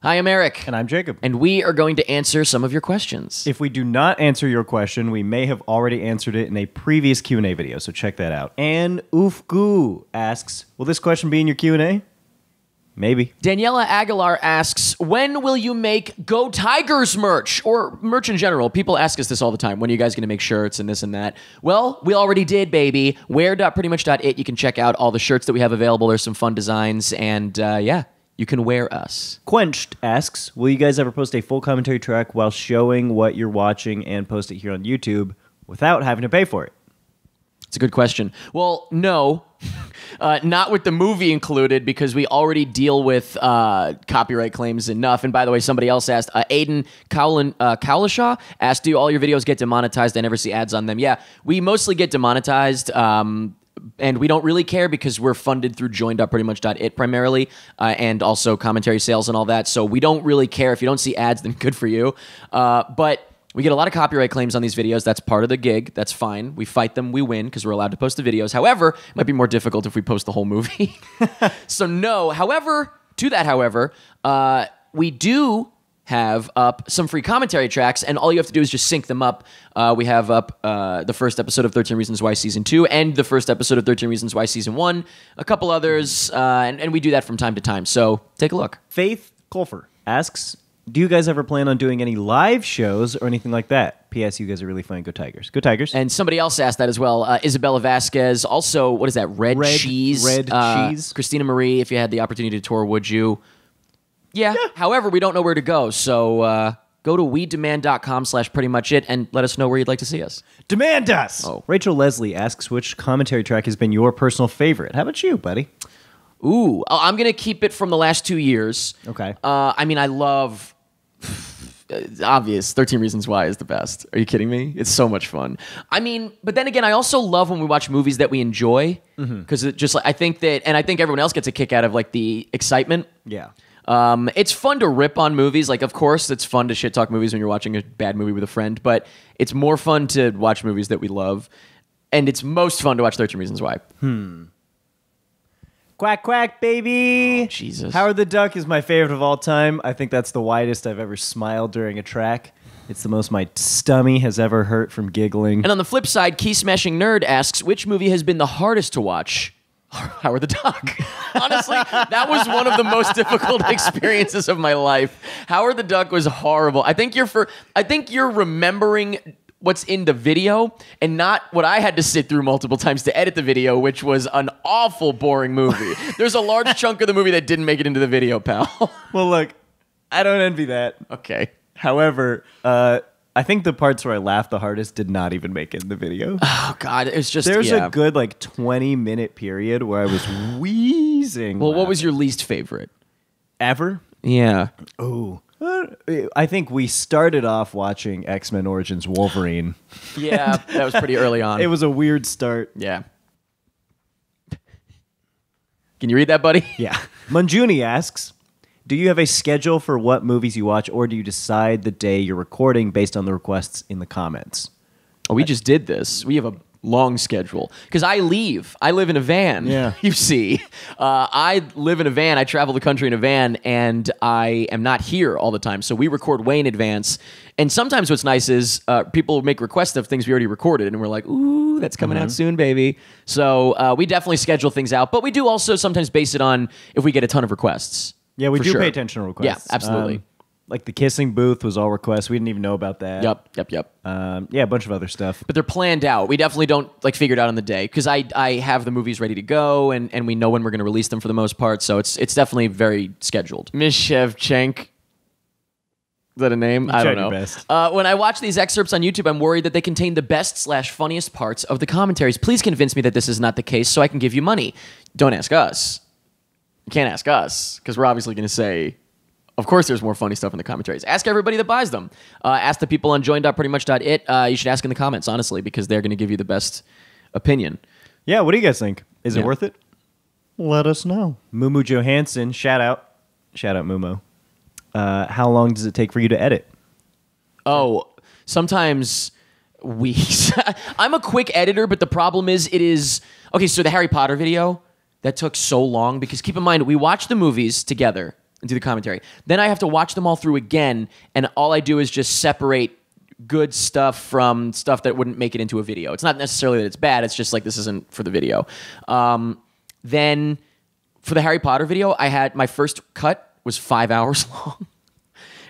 Hi, I'm Eric. And I'm Jacob. And we are going to answer some of your questions. If we do not answer your question, we may have already answered it in a previous Q&A video, so check that out. And Oofgoo asks, will this question be in your Q&A? Maybe. Daniela Aguilar asks, when will you make Go Tigers merch? Or merch in general. People ask us this all the time. When are you guys going to make shirts and this and that? Well, we already did, baby. Wear.prettymuch.it. You can check out all the shirts that we have available. There's some fun designs. And yeah, you can wear us. Quenched asks, will you guys ever post a full commentary track while showing what you're watching and post it here on YouTube without having to pay for it? It's a good question. Well, no. Not with the movie included, because we already deal with copyright claims enough. And by the way, somebody else asked, Aiden Cowlishaw asked, do all your videos get demonetized? I never see ads on them. Yeah, we mostly get demonetized. And we don't really care because we're funded through join.prettymuch.it primarily, and also commentary sales and all that. So we don't really care. If you don't see ads, then good for you. But we get a lot of copyright claims on these videos. That's part of the gig. That's fine. We fight them. We win because we're allowed to post the videos. However, it might be more difficult if we post the whole movie. So no. However, we do have up some free commentary tracks, and all you have to do is just sync them up. We have up the first episode of 13 Reasons Why Season 2 and the first episode of 13 Reasons Why Season 1, a couple others, and we do that from time to time. So take a look. Faith Colfer asks, do you guys ever plan on doing any live shows or anything like that? P.S. You guys are really fun. Go Tigers. Go Tigers. And somebody else asked that as well. Isabella Vasquez. Also, what is that? Red Cheese. Red Cheese. Christina Marie, if you had the opportunity to tour, would you? Yeah. However, we don't know where to go. So go to wedemand.com/prettymuchit and let us know where you'd like to see us. Demand us! Oh. Rachel Leslie asks, which commentary track has been your personal favorite? How about you, buddy? Ooh, I'm going to keep it from the last 2 years. Okay. I mean, I love... obvious 13 Reasons Why is the best. Are you kidding me? It's so much fun. I mean, but then again, I also love when we watch movies that we enjoy, because it just, I think everyone else gets a kick out of like the excitement. Yeah. It's fun to rip on movies. Like, of course, it's fun to shit talk movies when you're watching a bad movie with a friend, but it's more fun to watch movies that we love, and it's most fun to watch 13 Reasons Why. Quack, quack, baby! Oh, Jesus. Howard the Duck is my favorite of all time. I think that's the widest I've ever smiled during a track. It's the most my stummy has ever hurt from giggling. And on the flip side, Key Smashing Nerd asks, which movie has been the hardest to watch? Howard the Duck. Honestly, that was one of the most difficult experiences of my life. Howard the Duck was horrible. I think you're remembering what's in the video and not what I had to sit through multiple times to edit the video, which was an awful, boring movie. There's a large chunk of the movie that didn't make it into the video, pal. Well, look, I don't envy that. Okay. However, I think the parts where I laughed the hardest did not even make it in the video. Oh, God. It's just, There's a good, 20-minute period where I was wheezing. Well, what was your least favorite? Ever? Yeah. Oh. I think we started off watching X-Men Origins Wolverine. Yeah, that was pretty early on. It was a weird start. Yeah. Can you read that, buddy? Yeah. Manjuni asks, do you have a schedule for what movies you watch, or do you decide the day you're recording based on the requests in the comments? Oh, we just did this. We have a long schedule. Because I live in a van. Yeah. You see. I live in a van. I travel the country in a van, and I am not here all the time. So we record way in advance. And sometimes what's nice is people make requests of things we already recorded, and we're like, ooh, that's coming out soon, baby. So we definitely schedule things out. But we do also sometimes base it on if we get a ton of requests. Yeah, we do sure. pay attention to requests. Yeah, absolutely. Like the kissing booth was all requests. We didn't even know about that. Yep. Yeah, a bunch of other stuff. But they're planned out. We definitely don't figure it out on the day, because I have the movies ready to go, and we know when we're going to release them for the most part. So it's definitely very scheduled. Miss Shevchenk. Is that a name? I don't know. Best. When I watch these excerpts on YouTube, I'm worried that they contain the best/funniest parts of the commentaries. Please convince me that this is not the case so I can give you money. Don't ask us. You can't ask us, because we're obviously going to say, of course there's more funny stuff in the commentaries. Ask everybody that buys them. Ask the people on join.prettymuch.it. You should ask in the comments, honestly, because they're going to give you the best opinion. Yeah, what do you guys think? Is it Yeah. worth it? Let us know. Mumu Johansson, shout out Mumu. How long does it take for you to edit? Oh, sometimes weeks. I'm a quick editor, but the problem is okay, so the Harry Potter video, that took so long because keep in mind, we watched the movies together and do the commentary. Then I have to watch them all through again, and all I do is just separate good stuff from stuff that wouldn't make it into a video. It's not necessarily that it's bad. It's just like this isn't for the video. Then for the Harry Potter video, I had my first cut was 5 hours long.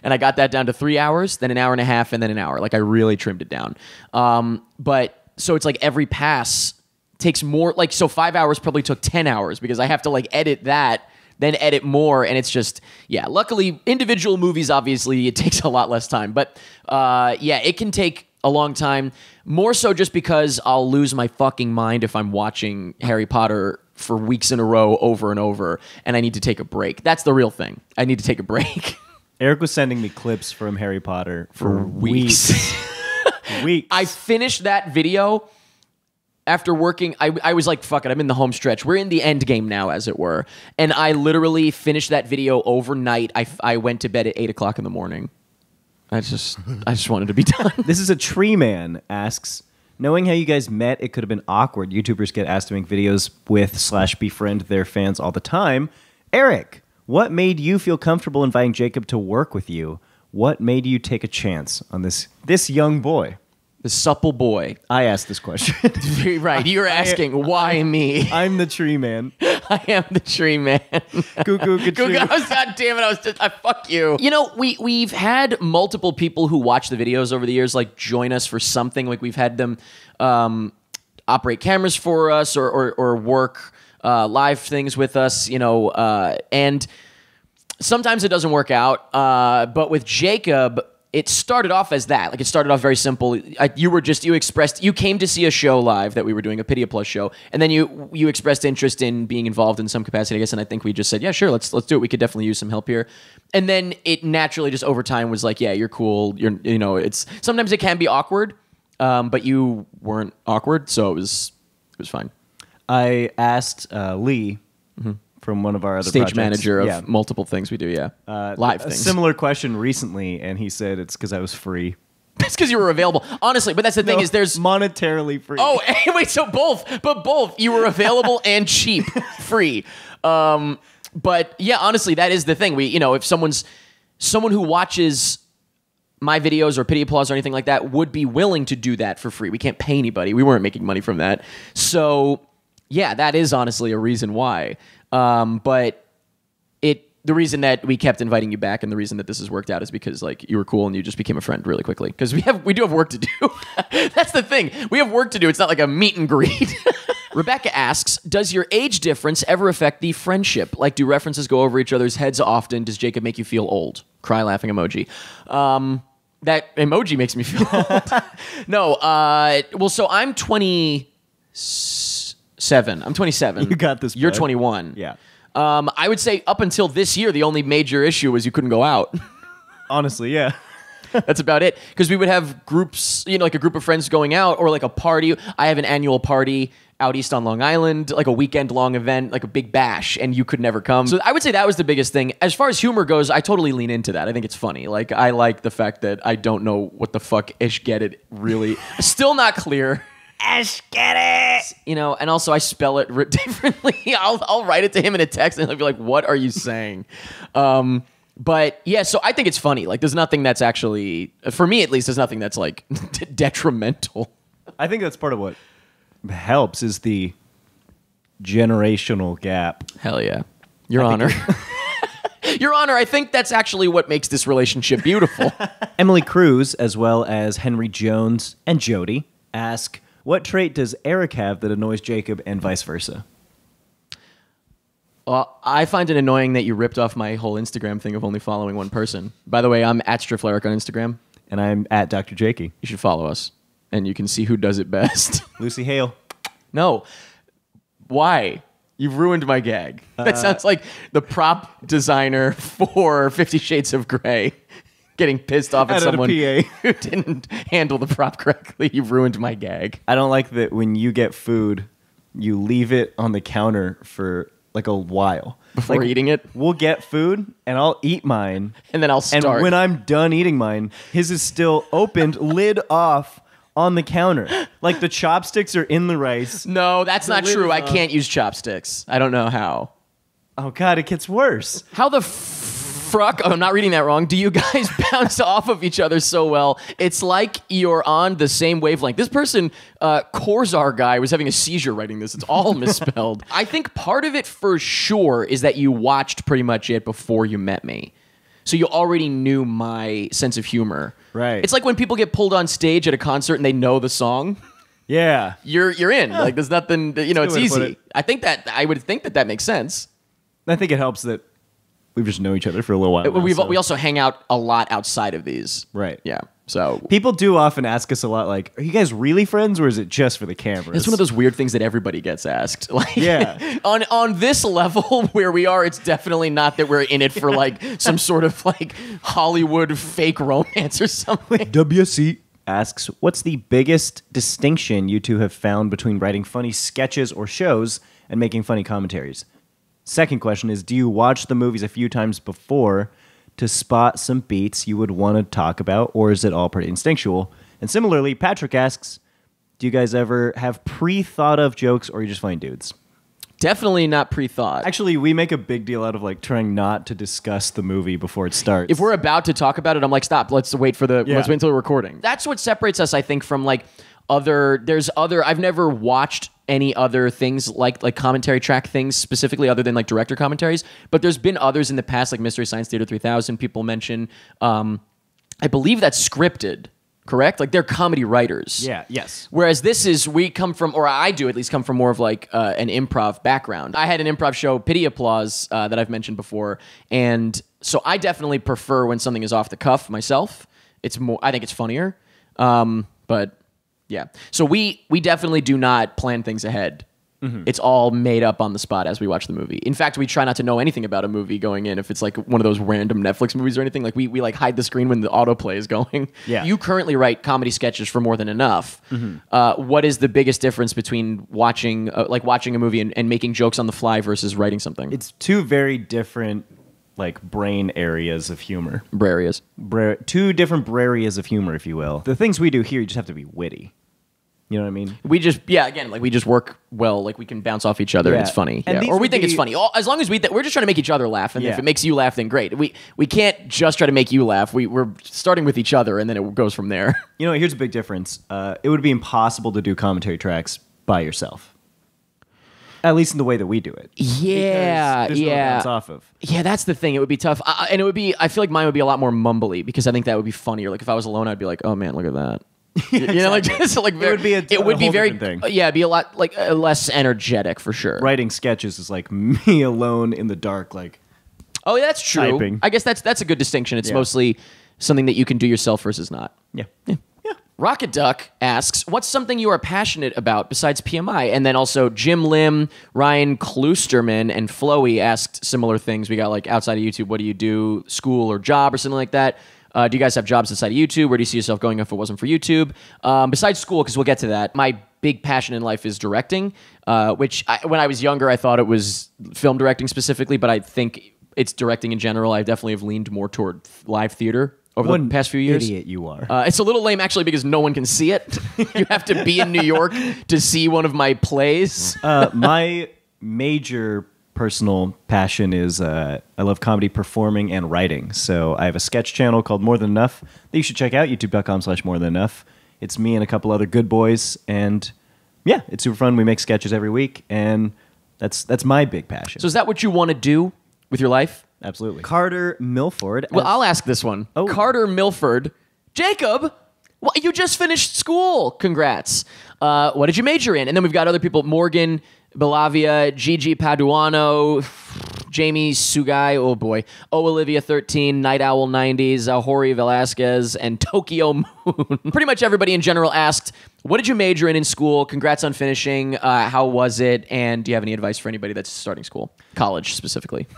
And I got that down to 3 hours, then an hour and a half, and then an hour. Like I really trimmed it down. But so it's like every pass takes more. Like so 5 hours probably took 10 hours because I have to like edit that, then edit more, and it's just luckily individual movies obviously it takes a lot less time. But it can take a long time. More so just because I'll lose my fucking mind if I'm watching Harry Potter for weeks in a row over and over, and I need to take a break. That's the real thing. I need to take a break. Eric was sending me clips from Harry Potter for weeks. Weeks. I finished that video after working. I was like, fuck it, I'm in the home stretch. We're in the end game now, as it were. And I literally finished that video overnight. I went to bed at 8 o'clock in the morning. I just wanted to be done. This is a tree man asks, knowing how you guys met, it could have been awkward. YouTubers get asked to make videos with/befriend their fans all the time. Eric, what made you feel comfortable inviting Jacob to work with you? What made you take a chance on this young boy? The supple boy. I asked this question. Right. You're asking, why me? I'm the tree man. I am the tree man. God damn it. I fuck you. You know, we've had multiple people who watch the videos over the years, like join us for something. Like we've had them operate cameras for us or work live things with us, you know, and sometimes it doesn't work out. But with Jacob, it started off as that. Like it started off very simple. You came to see a show live that we were doing, a Pidia Plus show, and then you expressed interest in being involved in some capacity, I guess. And I think we just said, yeah, sure, let's do it. We could definitely use some help here. And then it naturally just over time was like, yeah, you're cool. It's sometimes it can be awkward, but you weren't awkward, so it was fine. I asked Lee from one of our other stage projects. Manager of multiple things we do, live a things. Similar question recently, and he said it's because I was free. It's because you were available. Honestly, but that's the thing is there's... monetarily free. Oh, wait, so both. You were available and cheap, free. But yeah, honestly, that is the thing. If someone who watches my videos or Pidia Plus or anything like that would be willing to do that for free. We can't pay anybody. We weren't making money from that. So yeah, that is honestly a reason why. But the reason that we kept inviting you back and the reason that this has worked out is because like you were cool and you just became a friend really quickly. Because we do have work to do. That's the thing. We have work to do. It's not like a meet and greet. Rebecca asks, does your age difference ever affect the friendship? Like, do references go over each other's heads often? Does Jacob make you feel old? Cry laughing emoji. That emoji makes me feel old. No, well, so I'm 27. I'm 27. You got this, You're bud. 21. Yeah. I would say up until this year, the only major issue was you couldn't go out. Honestly, yeah. That's about it. Because we would have groups, like a group of friends going out or like a party. I have an annual party out east on Long Island, like a weekend-long event, like a big bash, and you could never come. So I would say that was the biggest thing. As far as humor goes, I totally lean into that. I think it's funny. Like, I like the fact that I don't know what the fuck ish get it really. Still not clear. Eshkettit. And also I spell it differently. I'll write it to him in a text and he'll be like, what are you saying? But yeah, so I think it's funny. Like there's nothing that's actually, for me at least, there's nothing that's like detrimental. I think that's part of what helps is the generational gap. Hell yeah. Your Honor. Your Honor, I think that's actually what makes this relationship beautiful. Emily Cruz, as well as Henry Jones and Jody, ask, what trait does Eric have that annoys Jacob and vice versa? Well, I find it annoying that you ripped off my whole Instagram thing of only following one person. By the way, I'm at Strifleric on Instagram. And I'm at Dr. Jakey. You should follow us. And you can see who does it best. Lucy Hale. No. Why? You've ruined my gag. That sounds like the prop designer for 50 Shades of Grey getting pissed off at someone who didn't handle the prop correctly. You've ruined my gag. I don't like that when you get food, you leave it on the counter for like a while. Before eating it? We'll get food, and I'll eat mine. And then I'll start. And when I'm done eating mine, his is still opened, lid off, on the counter. Like the chopsticks are in the rice. No, that's not true. I can't use chopsticks. I don't know how. Oh, God, it gets worse. How the Fruck, oh, I'm not reading that wrong. Do you guys bounce off of each other so well? It's like you're on the same wavelength. This person, Corzar guy, was having a seizure writing this. It's all misspelled. I think part of it for sure is that you watched pretty much it before you met me. So you already knew my sense of humor. Right. It's like when people get pulled on stage at a concert and they know the song. Yeah. You're in. Yeah. Like there's nothing, it's way to put easy. it. I would think that makes sense. I think it helps that we just know each other for a little while. Now, We also hang out a lot outside of these. Right. Yeah. So People do often ask us a lot, like, are you guys really friends or is it just for the cameras? it's one of those weird things that everybody gets asked. Like, Yeah. on this level where we are, it's definitely not that we're in it for like some sort of like Hollywood fake romance or something. WC asks, what's the biggest distinction you two have found between writing funny sketches or shows and making funny commentaries? Second question is, do you watch the movies a few times before to spot some beats you would want to talk about, or is it all pretty instinctual? And similarly, Patrick asks, do you guys ever have pre-thought of jokes, or are you just funny dudes? Definitely not pre-thought. Actually, we make a big deal out of like trying not to discuss the movie before it starts. If we're about to talk about it, I'm like, stop. Let's wait Yeah. until the recording. That's what separates us, I think, from like I've never watched any other things like commentary track things specifically other than like director commentaries, but there's been others in the past, like Mystery Science Theater 3000. People mention, I believe that's scripted, correct? Like they're comedy writers. Yeah, yes. Whereas we come from, or I do at least come from more of like an improv background. I had an improv show, Pity Applause, that I've mentioned before. And so I definitely prefer when something is off the cuff myself. I think it's funnier. But yeah. So we definitely do not plan things ahead. Mm-hmm. It's all made up on the spot as we watch the movie. In fact, we try not to know anything about a movie going in. If it's like one of those random Netflix movies or anything, like we like hide the screen when the autoplay is going. Yeah. You currently write comedy sketches for More Than Enough. Mm-hmm. What is the biggest difference between watching a movie and making jokes on the fly versus writing something? It's two very different like brain areas of humor. Brarias. Two different areas of humor, if you will. The things we do here, you just have to be witty. You know what I mean? We just work well. Like we can bounce off each other and Yeah. it's funny. And Yeah. these Or we would think it's be- funny. As long as we're just trying to make each other laugh. And Yeah. if it makes you laugh, then great. We can't just try to make you laugh. We're starting with each other and then it goes from there. You know, here's a big difference. It would be impossible to do commentary tracks by yourself. At least in the way that we do it. Yeah. Because there's no one to bounce off of. Yeah, that's the thing. It would be tough. And it would be, I feel like mine would be a lot more mumbly because I think that would be funnier. Like if I was alone, I'd be like, oh man, look at that. You know, like just like very, would be a it would be whole very different thing. Yeah, it'd be a lot like less energetic for sure. Writing sketches is like me alone in the dark, like Oh, yeah, that's true. Typing. I guess that's a good distinction. It's Yeah. mostly something that you can do yourself versus not. yeah. Rocket Duck asks, what's something you are passionate about besides PMI? And then also Jim Lim, Ryan Klusterman, and Floey asked similar things. We got like outside of YouTube, what do you do, school or job or something like that? Do you guys have jobs outside of YouTube? Where do you see yourself going if it wasn't for YouTube? Besides school, because we'll get to that, my big passion in life is directing, which when I was younger, I thought it was film directing specifically, but I think it's directing in general. I definitely have leaned more toward live theater over the past few years. Idiot you are. It's a little lame, actually, because no one can see it. You have to be in New York to see one of my plays. My major personal passion is I love comedy, performing, and writing. So I have a sketch channel called More Than Enough that you should check out, youtube.com/More Than Enough. It's me and a couple other good boys, and yeah, it's super fun. We make sketches every week, and that's my big passion. So is that what you want to do with your life? Absolutely. Carter Milford. Well, I'll ask this one. Oh. Carter Milford. Jacob, well, you just finished school. Congrats. What did you major in? And then we've got other people, Morgan Belavia, Gigi Paduano, Jamie Sugai, oh boy, Olivia 13, Night Owl 90s, Jorge Velasquez, and Tokyo Moon. Pretty much everybody in general asked, what did you major in school? Congrats on finishing. How was it? And do you have any advice for anybody that's starting school? College, specifically.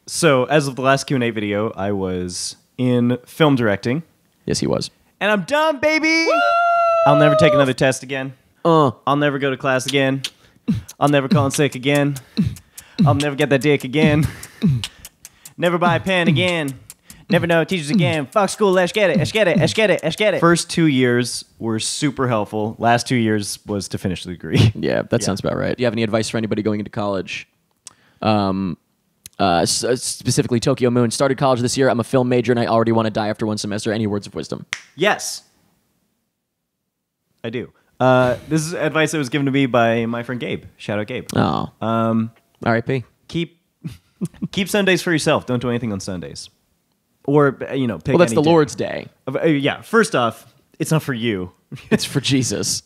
So as of the last Q&A video, I was in film directing. Yes, he was. And I'm done, baby! Woo! I'll never take another test again. I'll never go to class again. I'll never call in sick again. I'll never get that dick again. Never buy a pen again. Never know teachers again. Fuck school, let's get it, let's get it, let's get it, let's get it. First 2 years were super helpful. Last 2 years was to finish the degree. Yeah, that sounds about right. Do you have any advice for anybody going into college? specifically Tokyo Moon. Started college this year. I'm a film major, and I already want to die after one semester. Any words of wisdom? Yes, I do. This is advice that was given to me by my friend Gabe. Shout out Gabe. Oh. R.I.P. Keep Sundays for yourself. Don't do anything on Sundays. Or, pick Well, that's any the day. Lord's Day. Yeah, first off, it's not for you. It's for Jesus.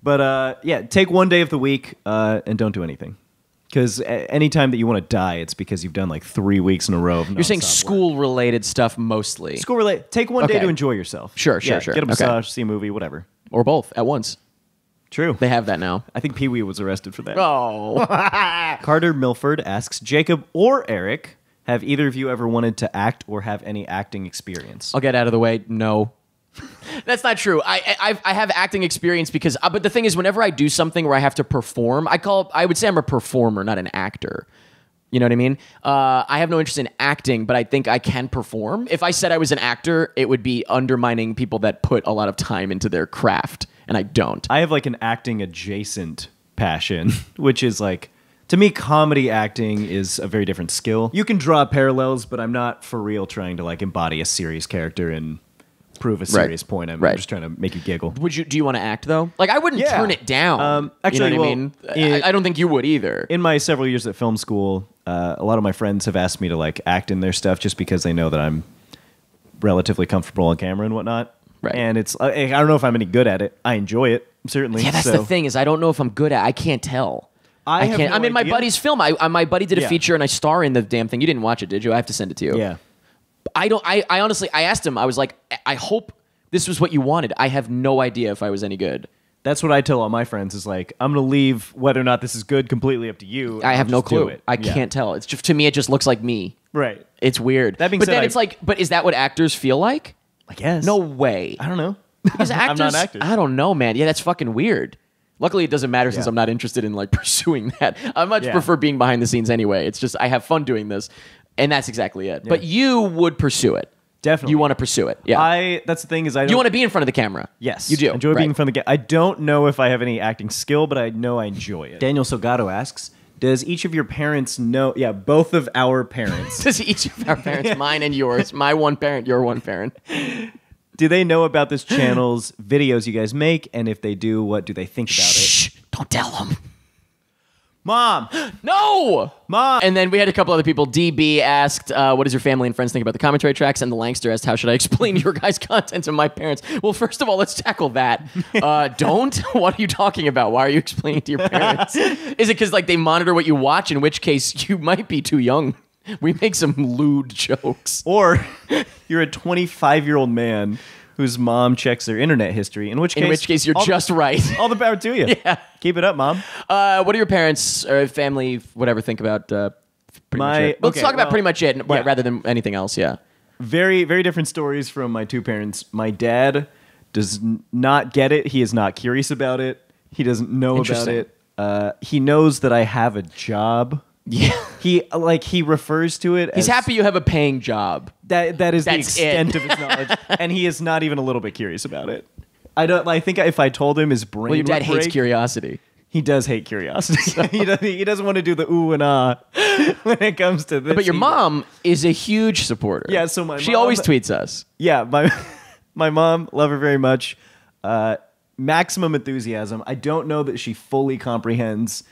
But, take one day of the week and don't do anything. Because anytime that you want to die, it's because you've done like 3 weeks in a row of You're saying nonstop work. school-related stuff mostly. School-related. Take one day Okay. to enjoy yourself. Sure. Get a massage, see a movie, whatever. Or both at once. True. They have that now. I think Pee-wee was arrested for that. Oh. Carter Milford asks, Jacob or Eric, have either of you ever wanted to act or have any acting experience? I'll get out of the way. No. That's not true. I have acting experience because, but the thing is, whenever I do something where I have to perform, I would say I'm a performer, not an actor. You know what I mean? I have no interest in acting, but I think I can perform. If I said I was an actor, it would be undermining people that put a lot of time into their craft, and I don't. I have like an acting adjacent passion, which is like, to me, comedy acting is a very different skill. You can draw parallels, but I'm not for real trying to like embody a serious character and prove a serious point. I'm just trying to make you giggle. Do you want to act though? Like I wouldn't turn it down. Actually, you know what I mean? I don't think you would either. In my several years at film school, a lot of my friends have asked me to like act in their stuff just because they know that I'm relatively comfortable on camera and whatnot. Right. And it's I don't know if I'm any good at it. I enjoy it, certainly. Yeah, that's so. the thing is I don't know if I'm good at. I can't tell. I can't. have no I'm in my idea. buddy's film. My buddy did a Yeah. feature and I star in the damn thing. You didn't watch it, did you? I have to send it to you. Yeah. I honestly I asked him. I was like, I hope this was what you wanted. I have no idea if I was any good. That's what I tell all my friends is like, I'm going to leave whether or not this is good completely up to you. I have I'll no just do clue. it. I Yeah. can't tell. It's just to me it just looks like me. Right. It's weird. That being but said, then it's like, but is that what actors feel like? I guess. No way. I don't know. Because actors, I'm not an actor. I don't know, man. Yeah, that's fucking weird. Luckily, it doesn't matter since Yeah. I'm not interested in like pursuing that. I much Yeah. prefer being behind the scenes anyway. It's just I have fun doing this, and that's exactly it. But you would pursue it. Definitely. You want to pursue it. Yeah. That's the thing is I don't. You want to be in front of the camera. Yes. You do. Enjoy Right. being in front of the camera. I don't know if I have any acting skill, but I know I enjoy it. Daniel Salgado asks, does each of your parents know? Yeah, both of our parents. Does each of our parents, mine and yours, my one parent, your one parent. Do they know about this channel's videos you guys make? And if they do, what do they think about it? Shh! Don't tell them. Mom! No! Mom! And then we had a couple other people. DB asked, what does your family and friends think about the commentary tracks? And the Langster asked, how should I explain your guys' content to my parents? Well, first of all, let's tackle that. Don't? What are you talking about? Why are you explaining to your parents? Is it because like they monitor what you watch? In which case, you might be too young. We make some lewd jokes. Or you're a 25-year-old man whose mom checks their internet history, in which case you're just right. all the power to you. Yeah. Keep it up, Mom. What do your parents or family, whatever, think about pretty much it? Let's talk about pretty much it yeah. rather than anything else, yeah. Very, very different stories from my two parents. My dad does not get it. He is not curious about it. He doesn't know about Interesting. it. He knows that I have a job. Yeah. He refers to it He's as happy you have a paying job. that is the That's extent it. of his knowledge, and he is not even a little bit curious about it. I think if I told him his brain Well, your dad would hates break, curiosity. He does hate curiosity. He doesn't want to do the ooh and ah when it comes to this. But your mom is a huge supporter. Yeah, so my she mom- always tweets us. Yeah, my mom, love her very much. Maximum enthusiasm. I don't know that she fully comprehends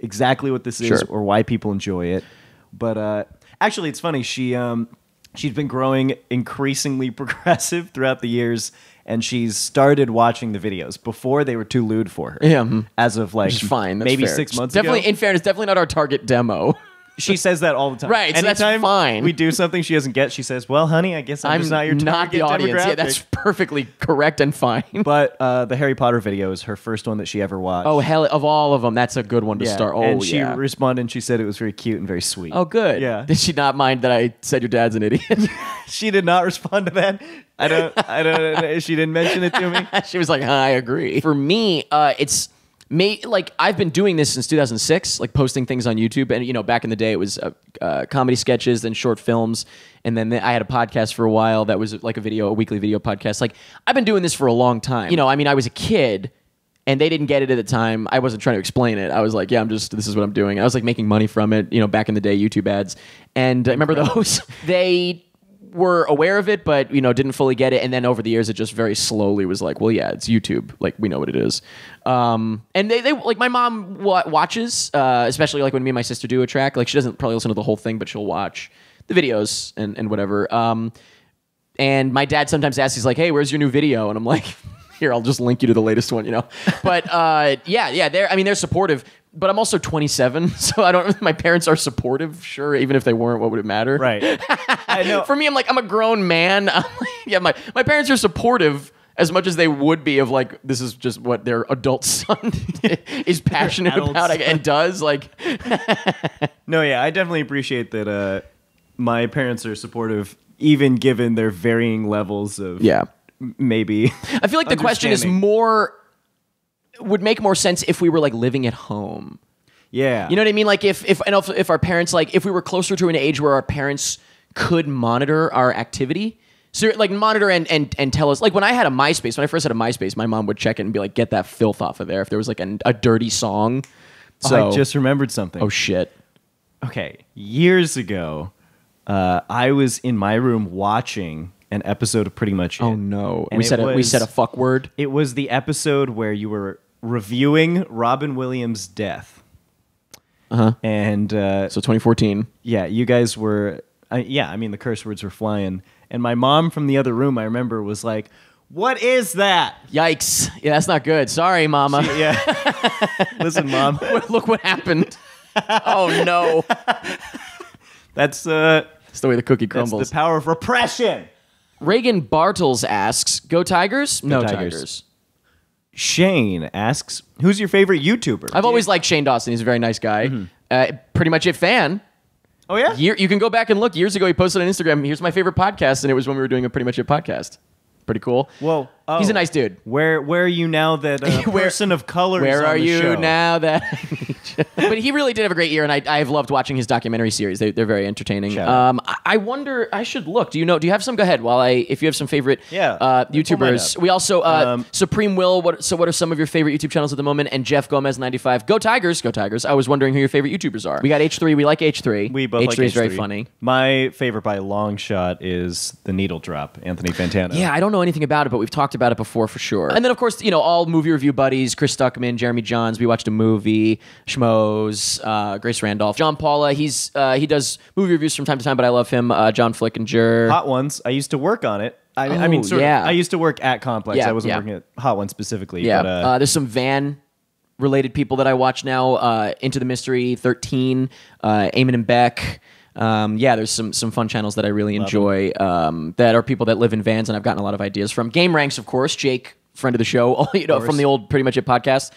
exactly what this is Sure. or why people enjoy it. But actually, it's funny. She's been growing increasingly progressive throughout the years, and she's started watching the videos before they were too lewd for her. Yeah. As of like Which is fine. That's maybe fair. 6 months definitely, ago. in fairness, definitely not our target demo. She says that all the time. Right, so that's Anytime fine. we do something she doesn't get, she says, "Well, honey, I guess I'm just not your target the audience. demographic." Yeah, that's perfectly correct and fine. But the Harry Potter video is her first one that she ever watched. Oh, hell, of all of them, that's a good one to Yeah, start. Oh, and she yeah. responded and she said it was very cute and very sweet. Oh, good. Yeah. Did she not mind that I said your dad's an idiot? She did not respond to that. I don't. She didn't mention it to me. She was like, I agree. For me, it's like I've been doing this since 2006, like posting things on YouTube. And, back in the day, it was comedy sketches, then short films. And then I had a podcast for a while that was like a weekly video podcast. Like I've been doing this for a long time. I was a kid and they didn't get it at the time. I wasn't trying to explain it. I was like, yeah, this is what I'm doing. I was like making money from it, back in the day, YouTube ads. And I remember those, they were aware of it, but, didn't fully get it. And then over the years, it just very slowly was like, well, yeah, it's YouTube. Like, we know what it is. And they like, my mom watches, especially like when me and my sister do a track. Like, she doesn't probably listen to the whole thing, but she'll watch the videos and whatever. And my dad sometimes asks, he's like, hey, where's your new video? And I'm like, here, I'll just link you to the latest one, But yeah, they're supportive. But I'm also 27, so I don't. My parents are supportive, sure. Even if they weren't, what would it matter? Right. I know. For me, I'm like, I'm a grown man. Yeah, my parents are supportive as much as they would be of like, this is just what their adult son is passionate about and does. Like, no, yeah, I definitely appreciate that. My parents are supportive, even given their varying levels of maybe. I feel like the question is would make more sense if we were like living at home. Yeah. You know what I mean? Like if our parents, like if we were closer to an age where our parents could monitor our activity. So like monitor and tell us, like when I had a MySpace, when I first had a MySpace, my mom would check it and be like, get that filth off of there if there was like a dirty song. So I just remembered something. Oh shit. Okay. Years ago, I was in my room watching an episode of Pretty Much It. Oh no. And We said a fuck word. It was the episode where you were reviewing Robin Williams' death. And so 2014. yeah, you guys were the curse words were flying. And my mom from the other room, I remember, was like, "What is that?" Yikes. Yeah, that's not good. Sorry, mama. Yeah. Listen, Mom. Look what happened. Oh no. That's That's the way the cookie that's crumbles. the power of repression. Reagan Bartles asks, go Tigers? No Tigers. Tigers. Shane asks, "Who's your favorite YouTuber?" I've always liked Shane Dawson. He's a very nice guy. Pretty Much It fan. Oh yeah. You can go back and look. Years ago, he posted on Instagram, here's my favorite podcast, and it was when we were doing a Pretty Much It podcast. Pretty cool. Whoa. Oh. He's a nice dude. Where are you now that person of color is Where on are the you show? now that... But he really did have a great year, and I've loved watching his documentary series. They're very entertaining. Shout out. I wonder... I should look. Do you have some? Go ahead. If you have some favorite YouTubers. up. We also... Supreme Will, what are some of your favorite YouTube channels at the moment? And Jeff Gomez 95. Go Tigers. Go Tigers. I was wondering who your favorite YouTubers are. We got H3. We like H3. We both like H3 is H3. very funny. My favorite by a long shot is The Needle Drop, Anthony Fantano. Yeah, I don't know anything about it, but we've talked about it before for sure. And then, of course, all movie review buddies, Chris Stuckman, Jeremy Johns. We watched a movie, Schmoes, Grace Randolph. John Paula, he does movie reviews from time to time, but I love him. John Flickinger. Hot Ones. I used to work on it. I mean, sort of, I used to work at Complex. Yeah, I wasn't yeah. working at Hot Ones specifically. Yeah, But, there's some van-related people that I watch now. Into the Mystery, 13, Eamon and Beck. There's some fun channels that I really enjoy that are people that live in vans, and I've gotten a lot of ideas from. Game Ranks, of course. Jake, friend of the show, from the old Pretty Much It podcast.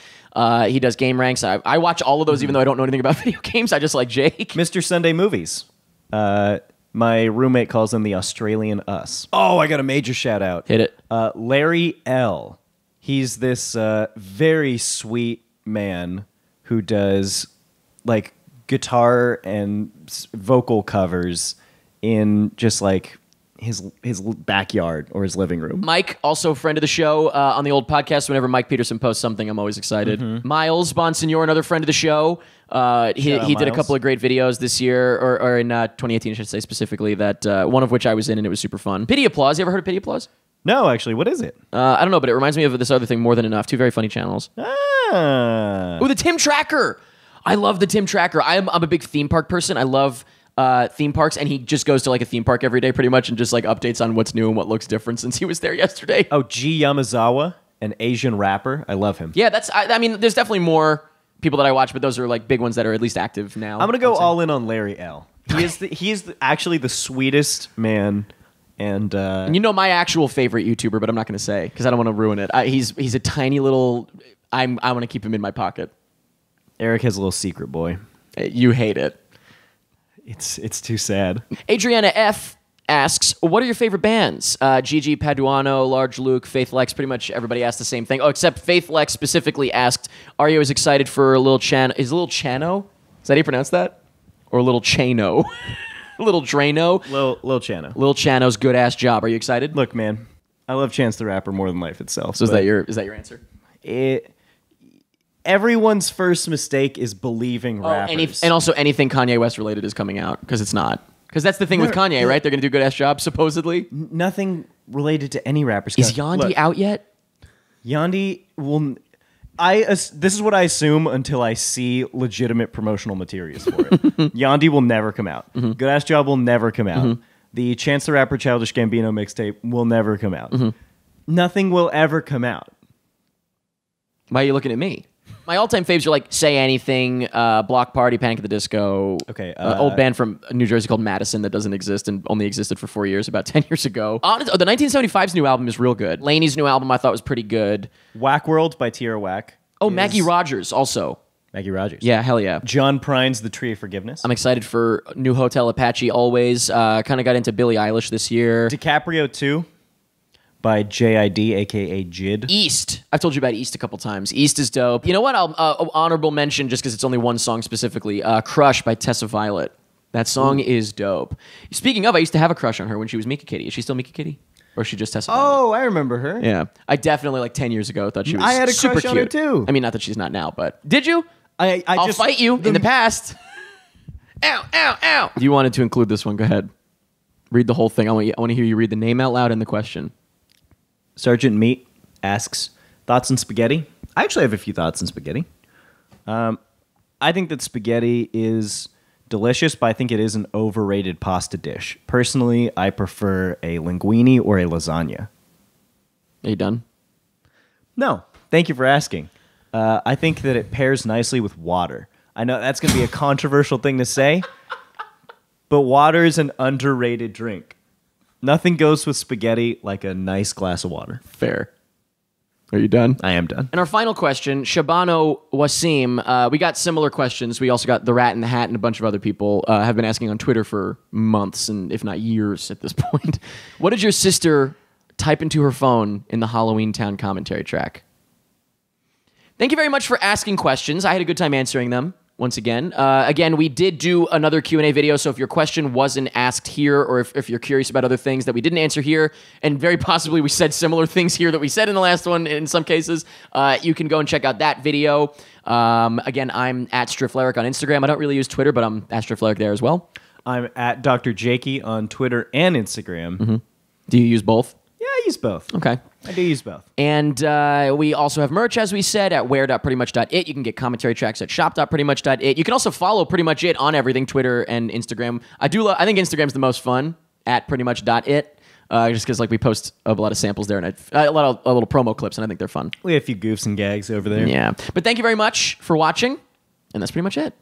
He does Game Ranks. I watch all of those, even though I don't know anything about video games. I just like Jake. Mr. Sunday Movies. My roommate calls him the Australian Us. Oh, I got a major shout out. Hit it. Larry L. He's this very sweet man who does like guitar and vocal covers in just like his backyard or his living room. Mike, also a friend of the show on the old podcast. Whenever Mike Peterson posts something, I'm always excited. Miles Bonsignor, another friend of the show. He did a Miles. couple of great videos this year, or in 2018, I should say specifically, that one of which I was in, and it was super fun. Pity Applause. You ever heard of Pity Applause? No, actually, what is it? I don't know, but it reminds me of this other thing, More Than Enough. Two very funny channels. Ah. Oh, the Tim Tracker. I love the Tim Tracker. I'm a big theme park person. I love theme parks, and he just goes to like a theme park every day pretty much and just like updates on what's new and what looks different since he was there yesterday. Oh, G Yamazawa, an Asian rapper. I love him. Yeah, I mean, there's definitely more people that I watch, but those are like big ones that are at least active now. I'm gonna go all in on Larry L. He is actually the sweetest man, and my actual favorite YouTuber, but I'm not gonna say because I don't want to ruin it. He's a tiny little. I want to keep him in my pocket. Eric has a little secret boy. You hate it. It's too sad. Adriana F asks, what are your favorite bands? Gigi, Paduano, Large Luke, Faith Lex. Pretty much everybody asked the same thing. Oh, except Faith Lex specifically asked, are you as excited for Lil Chano? Is Lil Chano? Is that how you pronounce that? Or Little Chano? Little Drano? Lil Chano. Lil Chano's good ass job. Are you excited? Look, man, I love Chance the Rapper more than life itself. So is that your answer? everyone's first mistake is believing rappers. And also anything Kanye West related is coming out because it's not. Because that's the thing with Kanye, right? They're going to do a good ass job, supposedly. Nothing related to any rappers. Is Yandhi out yet? Yandhi will. This is what I assume until I see legitimate promotional materials for it. Yandhi will never come out. Good Ass Job will never come out. The Chance the Rapper Childish Gambino mixtape will never come out. Nothing will ever come out. Why are you looking at me? My all-time faves are like Say Anything, Block Party, Panic at the Disco. Okay, old band from New Jersey called Madison that doesn't exist and only existed for 4 years, about 10 years ago. The 1975's new album is real good. Laney's new album I thought was pretty good. Whack World by Tierra Whack. Oh, Maggie Rogers also. Maggie Rogers. Yeah, hell yeah. John Prine's The Tree of Forgiveness. I'm excited for new Hotel Apache always. Kind of got into Billie Eilish this year. DiCaprio 2 by JID, a.k.a. JID. East. I've told you about East a couple times. East is dope. You know what? I'll honorable mention, just because it's only one song specifically, Crush by Tessa Violet. That song is dope. Speaking of, I used to have a crush on her when she was Mika Kitty. Is she still Mika Kitty? Or is she just Tessa Violet? Oh, I remember her. Yeah. I definitely, like 10 years ago, thought she was I had a super crush cute. on her too. I mean, not that she's not now, but... Did you? I'll just fight you in the past. Ow, ow, ow. You wanted to include this one. Go ahead. Read the whole thing. I want to hear you read the name out loud and the question. Sergeant Meat asks, thoughts on spaghetti? I actually have a few thoughts on spaghetti. I think that spaghetti is delicious, but I think it is an overrated pasta dish. Personally, I prefer a linguine or a lasagna. Are you done? No. Thank you for asking. I think that it pairs nicely with water. I know that's going to be a controversial thing to say, but water is an underrated drink. Nothing goes with spaghetti like a nice glass of water. Fair. Are you done? I am done. And our final question, Shabano Wasim. We got similar questions. We also got The Rat in the Hat and a bunch of other people have been asking on Twitter for months and if not years at this point. What did your sister type into her phone in the Halloween Town commentary track? Thank you very much for asking questions. I had a good time answering them. Once again, we did do another Q&A video, so if your question wasn't asked here or if you're curious about other things that we didn't answer here, and very possibly we said similar things here that we said in the last one in some cases, you can go and check out that video. Again, I'm at Strifleric on Instagram. I don't really use Twitter, but I'm at Strifleric there as well. I'm at Dr. Jakey on Twitter and Instagram. Mm-hmm. Do you use both? Yeah, I use both. Okay. I do use both. And we also have merch, as we said, at where.prettymuch.it. You can get commentary tracks at shop.prettymuch.it. You can also follow Pretty Much It on everything, Twitter and Instagram. I think Instagram's the most fun, at prettymuch.it, just because we post a lot of samples there and a little promo clips, and I think they're fun. We have a few goofs and gags over there. Yeah. But thank you very much for watching, and that's pretty much it.